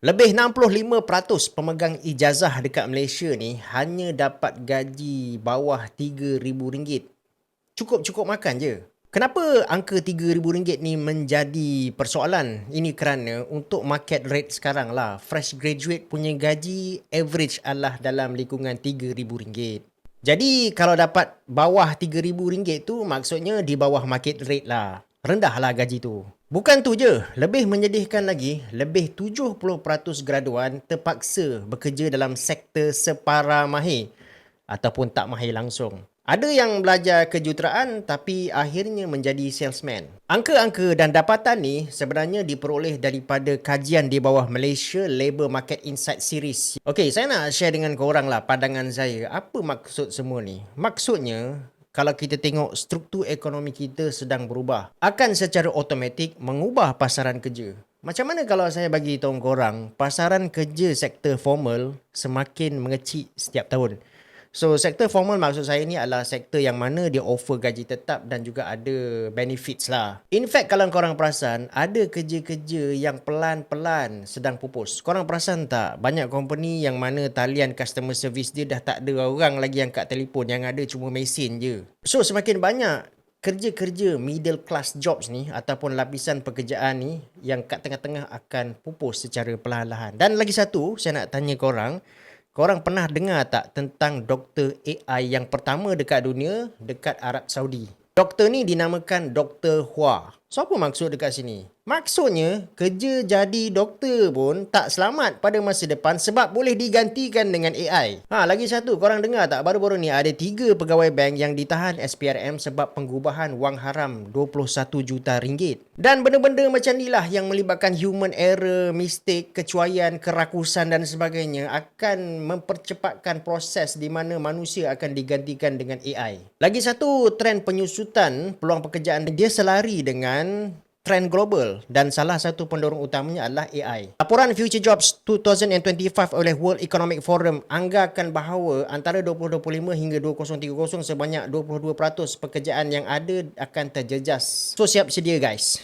Lebih 65% pemegang ijazah dekat Malaysia ni hanya dapat gaji bawah RM3,000. Cukup-cukup makan je. Kenapa angka RM3,000 ni menjadi persoalan? Ini kerana untuk market rate sekarang lah, fresh graduate punya gaji average adalah dalam lingkungan RM3,000. Jadi kalau dapat bawah RM3,000 tu maksudnya di bawah market rate lah. Rendahlah gaji tu. Bukan tu je, lebih menyedihkan lagi, lebih 70% graduan terpaksa bekerja dalam sektor separa mahir ataupun tak mahir langsung. Ada yang belajar kejuruteraan tapi akhirnya menjadi salesman. Angka-angka dan dapatan ni sebenarnya diperoleh daripada kajian di bawah Malaysia Labour Market Insight Series. Okey, saya nak share dengan korang lah pandangan saya. Apa maksud semua ni? Maksudnya, kalau kita tengok struktur ekonomi kita sedang berubah, akan secara automatik mengubah pasaran kerja. Macam mana kalau saya bagi tahu korang, pasaran kerja sektor formal semakin mengecil setiap tahun. So, sektor formal maksud saya ni adalah sektor yang mana dia offer gaji tetap dan juga ada benefits lah. In fact, kalau korang perasan, ada kerja-kerja yang pelan-pelan sedang pupus. Korang perasan tak? Banyak company yang mana talian customer service dia dah tak ada orang lagi angkat telefon. Yang ada cuma mesin je. So, semakin banyak kerja-kerja middle class jobs ni ataupun lapisan pekerjaan ni yang kat tengah-tengah akan pupus secara perlahan-lahan. Dan lagi satu, saya nak tanya korang, korang pernah dengar tak tentang doktor AI yang pertama dekat dunia dekat Arab Saudi? Doktor ni dinamakan Dr. Hua. So, apa maksud dekat sini? Maksudnya, kerja jadi doktor pun tak selamat pada masa depan sebab boleh digantikan dengan AI. Lagi satu, korang dengar tak? Baru-baru ni ada 3 pegawai bank yang ditahan SPRM sebab pengubahan wang haram RM21 juta. Dan benda-benda macam ni lah yang melibatkan human error, mistake, kecuaian, kerakusan dan sebagainya akan mempercepatkan proses di mana manusia akan digantikan dengan AI. Lagi satu, trend penyusutan peluang pekerjaan dia selari dengan trend global dan salah satu pendorong utamanya adalah AI. Laporan Future Jobs 2025 oleh World Economic Forum anggarkan bahawa antara 2025 hingga 2030 sebanyak 22% pekerjaan yang ada akan terjejas. So, siap sedia guys.